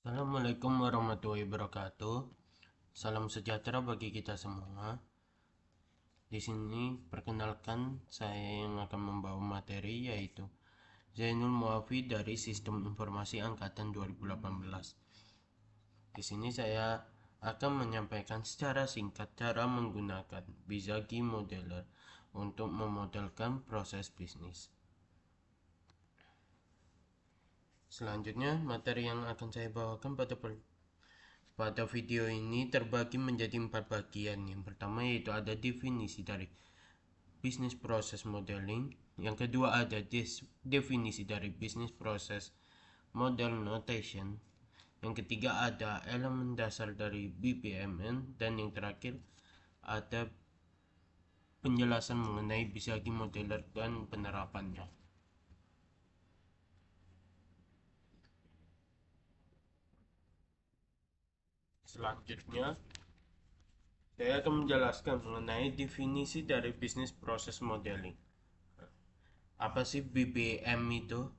Assalamualaikum warahmatullahi wabarakatuh. Salam sejahtera bagi kita semua. Di sini perkenalkan saya yang akan membawa materi yaitu Zainul Muafi dari Sistem Informasi Angkatan 2018. Di sini saya akan menyampaikan secara singkat cara menggunakan Bizagi Modeler untuk memodelkan proses bisnis. Selanjutnya, materi yang akan saya bawakan pada video ini terbagi menjadi 4 bagian. Yang pertama yaitu ada definisi dari business process modeling. Yang kedua ada definisi dari business process model notation. Yang ketiga ada elemen dasar dari BPMN. Dan yang terakhir ada penjelasan mengenai Bizagi Modeler dan penerapannya. Selanjutnya, saya akan menjelaskan mengenai definisi dari business process modeling. Apa sih BPM itu?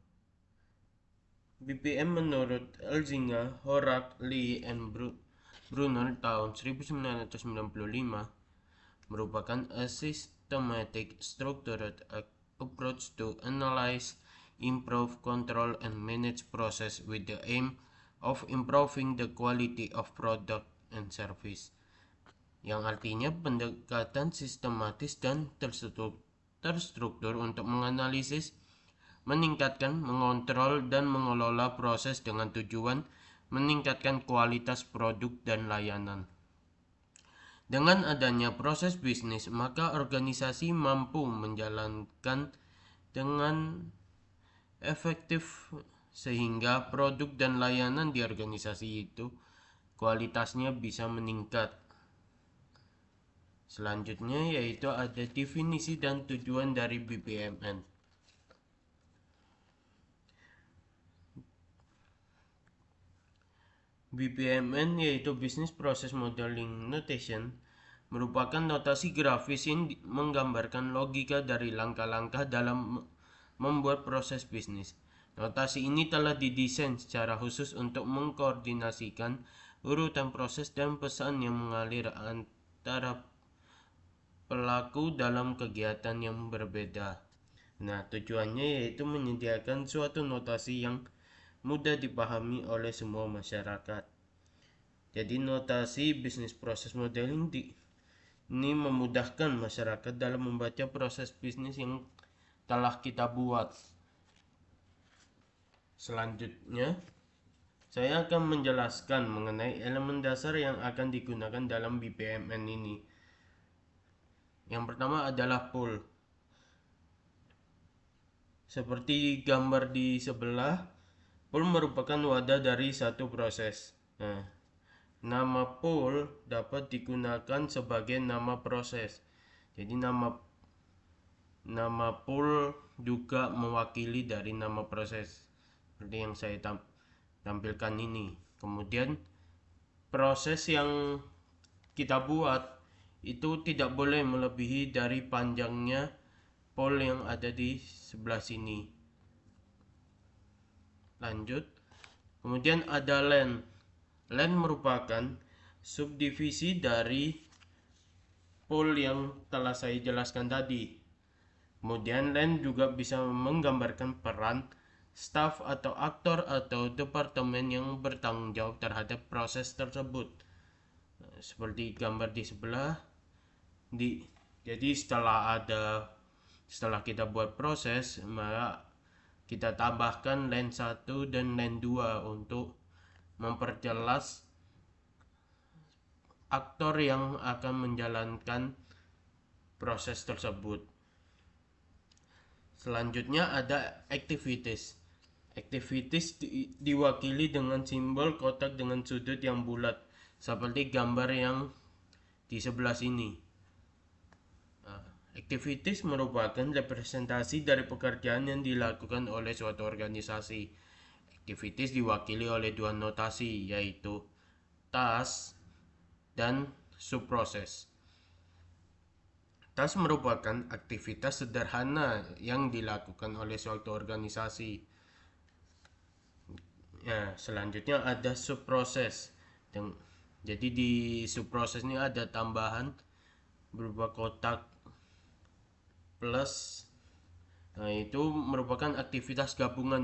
BPM menurut Elzinga, Horak, Lee, and Brunner tahun 1995 merupakan a systematic structured approach to analyze, improve, control, and manage process with the aim of improving the quality of product and service. Yang artinya pendekatan sistematis dan terstruktur untuk menganalisis, meningkatkan, mengontrol, dan mengelola proses dengan tujuan meningkatkan kualitas produk dan layanan. Dengan adanya proses bisnis, maka organisasi mampu menjalankan dengan efektif sehingga produk dan layanan di organisasi itu kualitasnya bisa meningkat. Selanjutnya yaitu ada definisi dan tujuan dari BPMN. BPMN yaitu Business Process Modeling Notation merupakan notasi grafis yang menggambarkan logika dari langkah-langkah dalam membuat proses bisnis. Notasi ini telah didesain secara khusus untuk mengkoordinasikan urutan proses dan pesan yang mengalir antara pelaku dalam kegiatan yang berbeda. Nah, tujuannya yaitu menyediakan suatu notasi yang mudah dipahami oleh semua masyarakat. Jadi notasi business process modeling ini memudahkan masyarakat dalam membaca proses bisnis yang telah kita buat. Selanjutnya, saya akan menjelaskan mengenai elemen dasar yang akan digunakan dalam BPMN ini. Yang pertama adalah pool. Seperti gambar di sebelah, pool merupakan wadah dari satu proses. Nah, nama pool dapat digunakan sebagai nama proses. Jadi nama pool juga mewakili dari nama proses. Seperti yang saya tampilkan ini. Kemudian proses yang kita buat itu tidak boleh melebihi dari panjangnya pool yang ada di sebelah sini. Lanjut. Kemudian ada len. Len merupakan subdivisi dari pool yang telah saya jelaskan tadi. Kemudian len juga bisa menggambarkan peran staf atau aktor atau departemen yang bertanggung jawab terhadap proses tersebut. Seperti gambar di sebelah. Jadi setelah kita buat proses, maka kita tambahkan len 1 dan len 2 untuk memperjelas aktor yang akan menjalankan proses tersebut. Selanjutnya ada activities. Activities diwakili dengan simbol kotak dengan sudut yang bulat, seperti gambar yang di sebelah sini. Activities merupakan representasi dari pekerjaan yang dilakukan oleh suatu organisasi. Activities diwakili oleh dua notasi, yaitu task dan subproses. Task merupakan aktivitas sederhana yang dilakukan oleh suatu organisasi. Ya, selanjutnya ada subproses. Jadi di subproses ini ada tambahan berupa kotak plus. Nah, itu merupakan aktivitas gabungan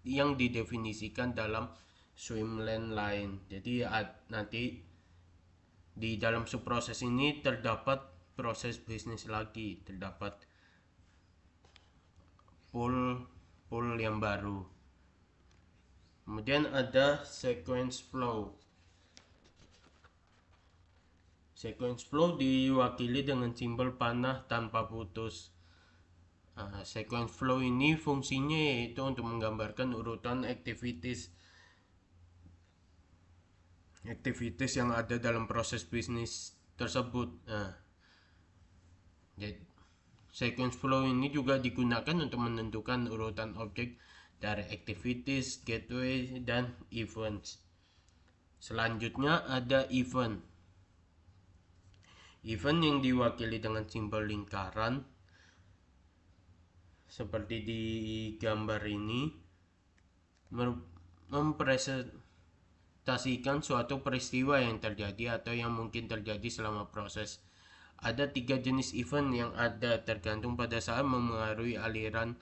yang didefinisikan dalam swimlane lain. Jadi nanti di dalam subproses ini terdapat proses bisnis lagi, terdapat pool yang baru. Kemudian ada sequence flow. Sequence flow diwakili dengan simbol panah tanpa putus. Sequence flow ini fungsinya yaitu untuk menggambarkan urutan aktivitas yang ada dalam proses bisnis tersebut. Jadi, sequence flow ini juga digunakan untuk menentukan urutan objek dari activities, gateway, dan events. Selanjutnya ada event. Event yang diwakili dengan simbol lingkaran seperti di gambar ini mempresentasikan suatu peristiwa yang terjadi atau yang mungkin terjadi selama proses. Ada 3 jenis event yang ada tergantung pada saat memengaruhi aliran,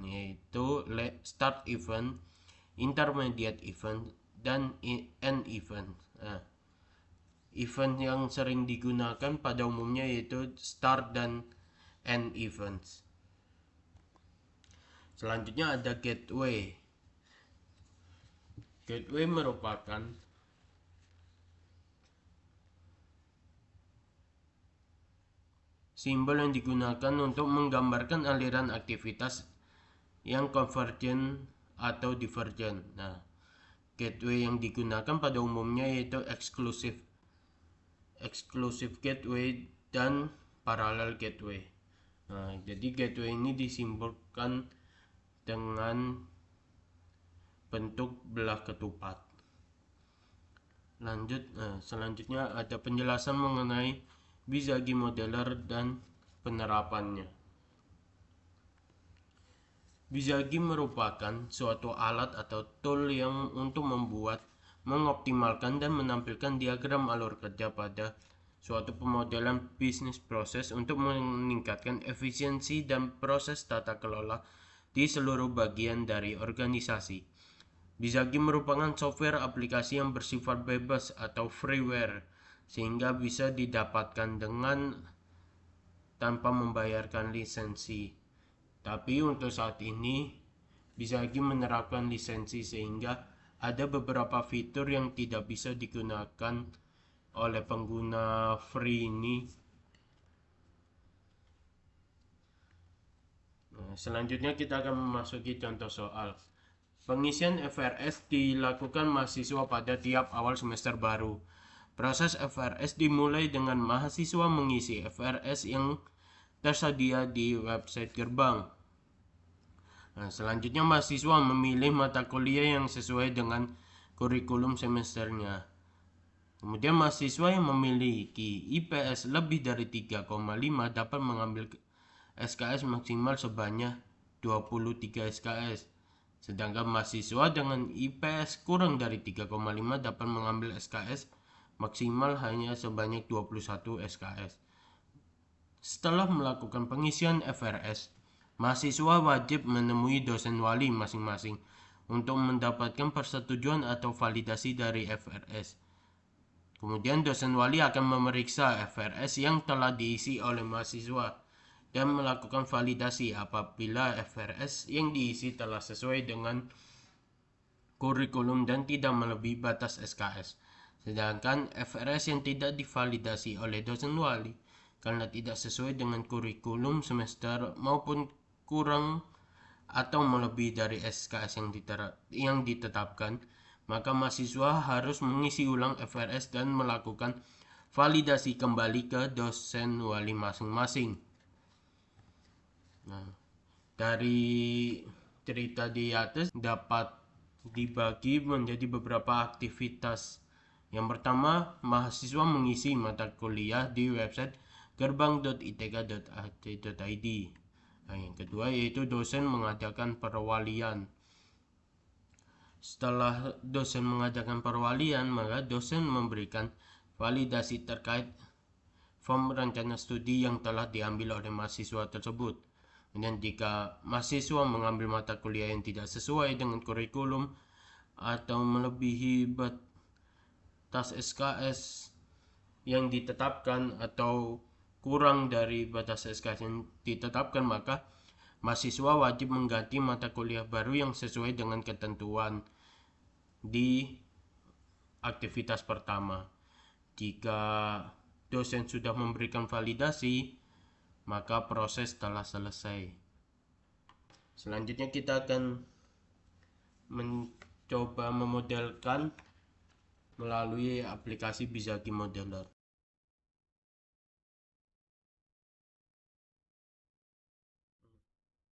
yaitu start event, intermediate event, dan end event. Event yang sering digunakan pada umumnya yaitu start dan end events. Selanjutnya ada gateway. Gateway merupakan simbol yang digunakan untuk menggambarkan aliran aktivitas yang convergent atau divergent. Nah, gateway yang digunakan pada umumnya yaitu exclusive gateway dan parallel gateway. Nah, jadi gateway ini disimbolkan dengan bentuk belah ketupat. Selanjutnya ada penjelasan mengenai Bizagi modeler dan penerapannya. Bizagi merupakan suatu alat atau tool yang untuk mengoptimalkan dan menampilkan diagram alur kerja pada suatu pemodelan bisnis proses untuk meningkatkan efisiensi dan proses tata kelola di seluruh bagian dari organisasi. Bizagi merupakan software aplikasi yang bersifat bebas atau freeware sehingga bisa didapatkan tanpa membayarkan lisensi. Tapi untuk saat ini Bizagi menerapkan lisensi sehingga ada beberapa fitur yang tidak bisa digunakan oleh pengguna free ini. Selanjutnya kita akan memasuki contoh soal. Pengisian FRS dilakukan mahasiswa pada tiap awal semester baru. Proses FRS dimulai dengan mahasiswa mengisi FRS yang tersedia di website gerbang. Selanjutnya mahasiswa memilih mata kuliah yang sesuai dengan kurikulum semesternya. Kemudian mahasiswa yang memiliki IPS lebih dari 3,5 dapat mengambil SKS maksimal sebanyak 23 SKS. Sedangkan mahasiswa dengan IPS kurang dari 3,5 dapat mengambil SKS maksimal hanya sebanyak 21 SKS. Setelah melakukan pengisian FRS, mahasiswa wajib menemui dosen wali masing-masing untuk mendapatkan persetujuan atau validasi dari FRS. Kemudian dosen wali akan memeriksa FRS yang telah diisi oleh mahasiswa dan melakukan validasi apabila FRS yang diisi telah sesuai dengan kurikulum dan tidak melebihi batas SKS. Sedangkan FRS yang tidak divalidasi oleh dosen wali karena tidak sesuai dengan kurikulum semester maupun kurang atau melebihi dari SKS yang ditetapkan, maka mahasiswa harus mengisi ulang FRS dan melakukan validasi kembali ke dosen wali masing-masing. Dari cerita di atas dapat dibagi menjadi beberapa aktivitas. Yang pertama, mahasiswa mengisi mata kuliah di website gerbang.itk.ac.id. Nah, yang kedua yaitu dosen mengadakan perwalian. Setelah dosen mengadakan perwalian, maka dosen memberikan validasi terkait form rencana studi yang telah diambil oleh mahasiswa tersebut. Dan jika mahasiswa mengambil mata kuliah yang tidak sesuai dengan kurikulum atau melebihi batas SKS yang ditetapkan atau kurang dari batas SKS yang ditetapkan, maka mahasiswa wajib mengganti mata kuliah baru yang sesuai dengan ketentuan di aktivitas pertama. Jika dosen sudah memberikan validasi, maka proses telah selesai. Selanjutnya kita akan mencoba memodelkan melalui aplikasi Bizaki Modeler.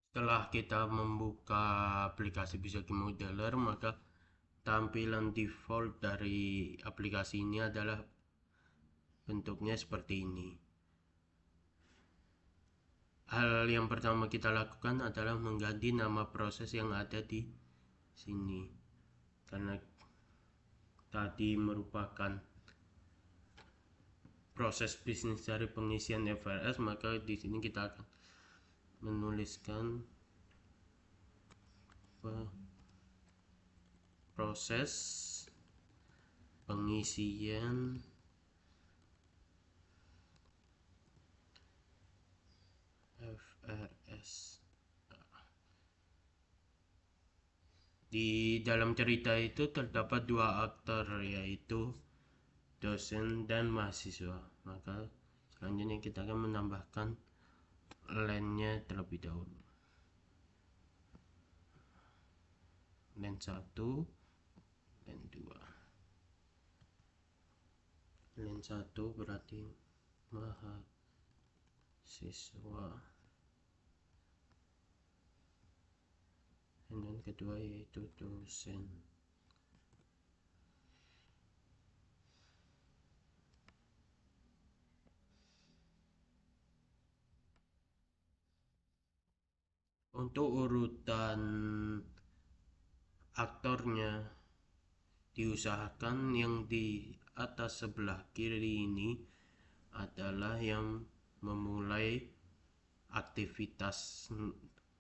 Setelah kita membuka aplikasi Bizaki Modeler, maka tampilan default dari aplikasi ini adalah bentuknya seperti ini. Hal yang pertama kita lakukan adalah mengganti nama proses yang ada di sini, karena tadi merupakan proses bisnis dari pengisian FRS, maka di sini kita akan menuliskan proses pengisian FRS. Di dalam cerita itu terdapat dua aktor, yaitu dosen dan mahasiswa. Maka selanjutnya kita akan menambahkan line-nya terlebih dahulu. Line 1, line 2. Line 1 berarti mahasiswa. Dan yang kedua yaitu dosen. Untuk urutan aktornya, diusahakan yang di atas sebelah kiri ini adalah yang memulai aktivitas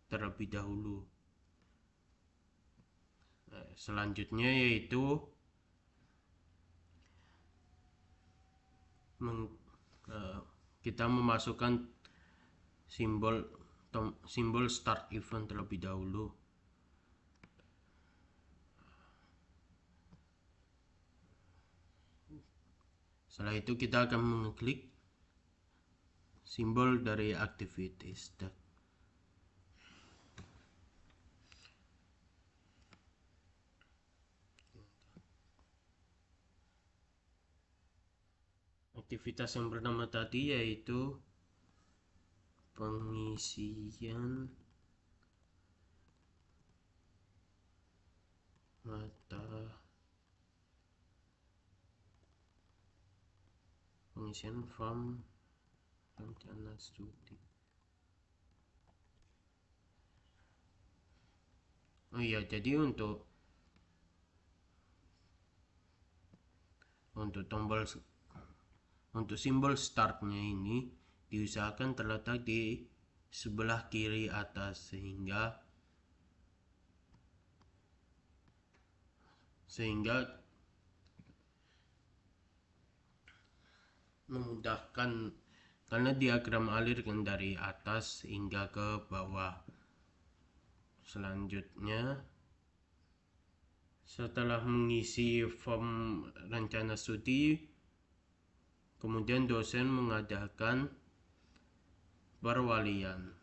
terlebih dahulu. Selanjutnya yaitu kita memasukkan simbol start event terlebih dahulu. Setelah itu kita akan mengklik simbol dari activity start. Aktivitas yang pertama tadi yaitu pengisian form rencana studi. Oh iya, jadi untuk simbol startnya ini diusahakan terletak di sebelah kiri atas sehingga memudahkan, karena diagram alirkan dari atas hingga ke bawah. Selanjutnya, setelah mengisi form rencana studi, kemudian dosen mengadakan perwalian.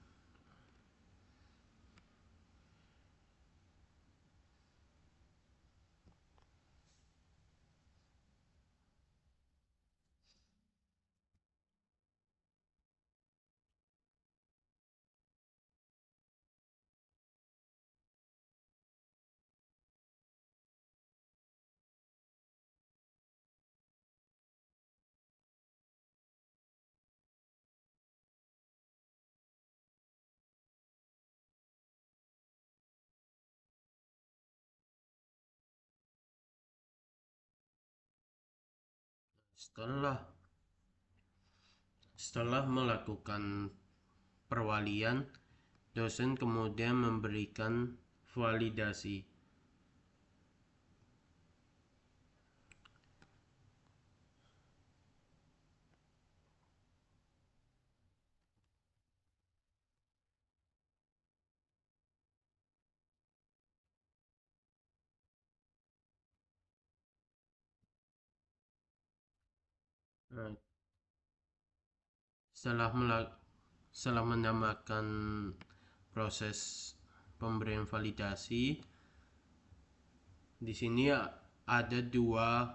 Setelah setelah melakukan perwalian, dosen kemudian memberikan validasi. Nah, setelah setelah menambahkan proses pemberian validasi, di sini ada dua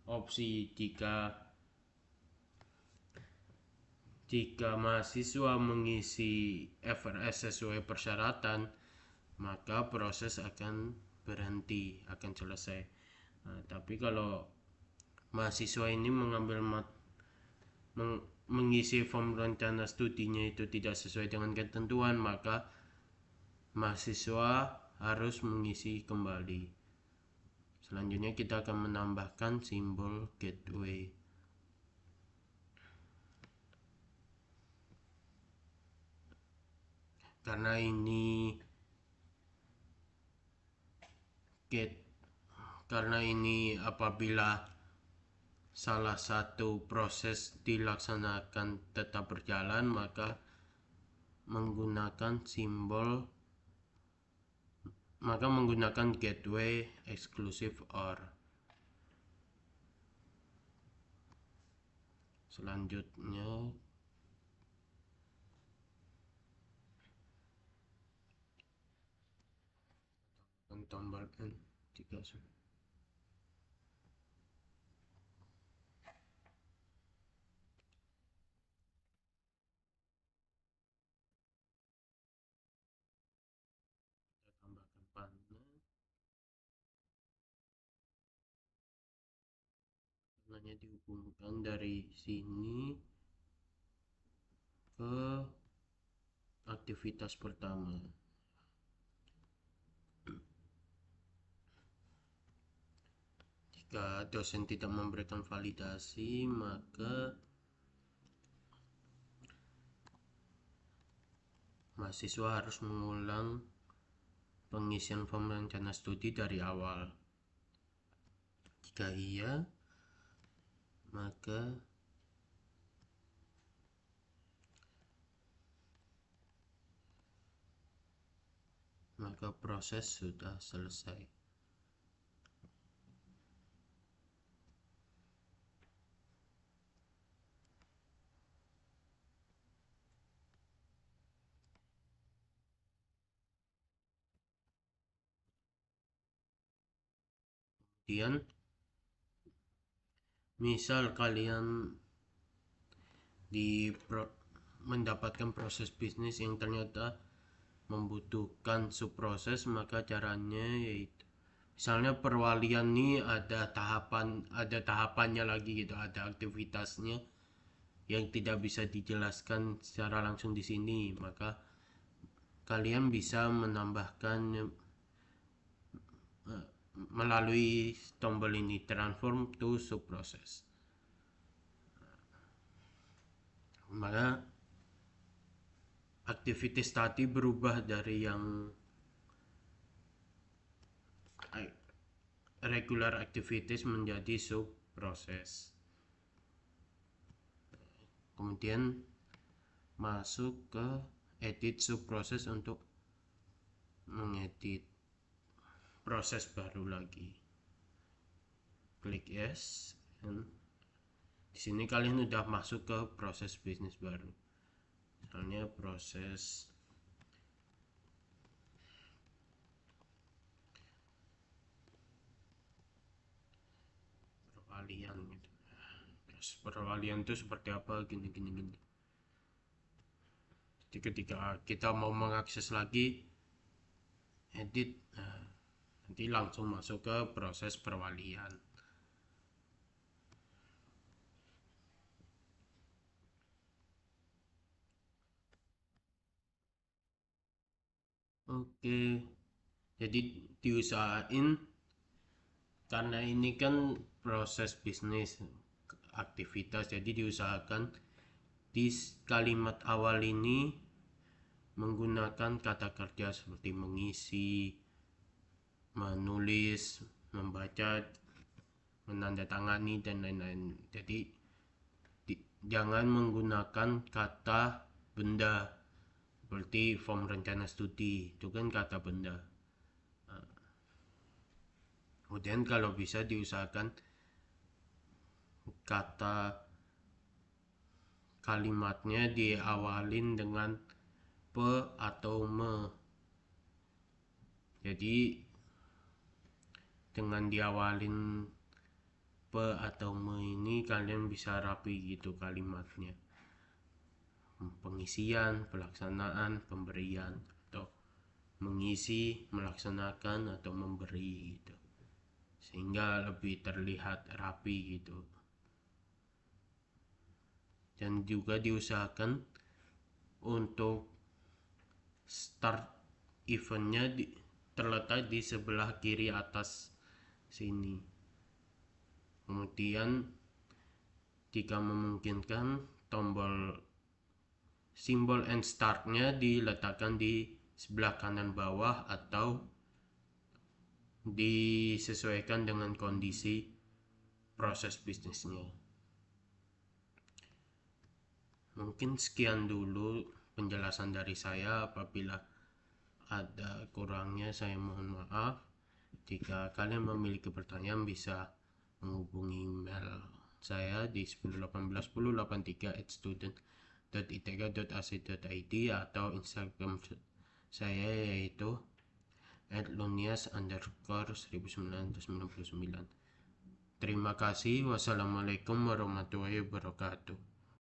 opsi. Jika mahasiswa mengisi FRS sesuai persyaratan, maka proses akan berhenti, akan selesai. Nah, tapi kalau mahasiswa ini mengisi form rencana studinya itu tidak sesuai dengan ketentuan, maka mahasiswa harus mengisi kembali. Selanjutnya kita akan menambahkan simbol gateway. Karena ini apabila salah satu proses dilaksanakan tetap berjalan, maka menggunakan gateway exclusive OR. Selanjutnya tombol N jika sudah. Kita tambahkan panel. Panelnya dihubungkan dari sini ke aktivitas pertama. Jika dosen tidak memberikan validasi, maka mahasiswa harus mengulang pengisian form rencana studi dari awal. Jika iya, maka proses sudah selesai. Kemudian misal kalian mendapatkan proses bisnis yang ternyata membutuhkan subproses, maka caranya yaitu misalnya perwalian ini ada tahapannya lagi gitu, ada aktivitasnya yang tidak bisa dijelaskan secara langsung di sini, maka kalian bisa menambahkan melalui tombol ini, transform to subprocess. Maka aktivitas tadi berubah dari yang regular activities menjadi subprocess. Kemudian masuk ke edit subprocess untuk mengedit proses baru lagi. Klik yes. Di sini kalian udah masuk ke proses bisnis baru. Misalnya proses perwalian gitu. Proses perwalian itu seperti apa, gini. Jadi ketika kita mau mengakses lagi edit, nanti langsung masuk ke proses perwalian. Oke, jadi diusahain karena ini kan proses bisnis, aktivitas. Jadi diusahakan di kalimat awal ini menggunakan kata kerja seperti mengisi, menulis, membaca, menandatangani, dan lain-lain. Jadi jangan menggunakan kata benda seperti form rencana studi, itu kan kata benda. Kemudian kalau bisa diusahakan kata kalimatnya diawalin dengan pe atau me. Jadi dengan diawalin pe atau me ini kalian bisa rapi gitu kalimatnya. Pengisian, pelaksanaan, pemberian, atau mengisi, melaksanakan, atau memberi gitu. Sehingga lebih terlihat rapi gitu. Dan juga diusahakan untuk start eventnya terletak di sebelah kiri atas sini. Kemudian jika memungkinkan tombol simbol end startnya diletakkan di sebelah kanan bawah atau disesuaikan dengan kondisi proses bisnisnya. Mungkin sekian dulu penjelasan dari saya. Apabila ada kurangnya saya mohon maaf. Jika kalian memiliki pertanyaan bisa menghubungi email saya di 10181083@student.itk.ac.id atau Instagram saya yaitu @lunias_1999. Terima kasih. Wassalamualaikum warahmatullahi wabarakatuh.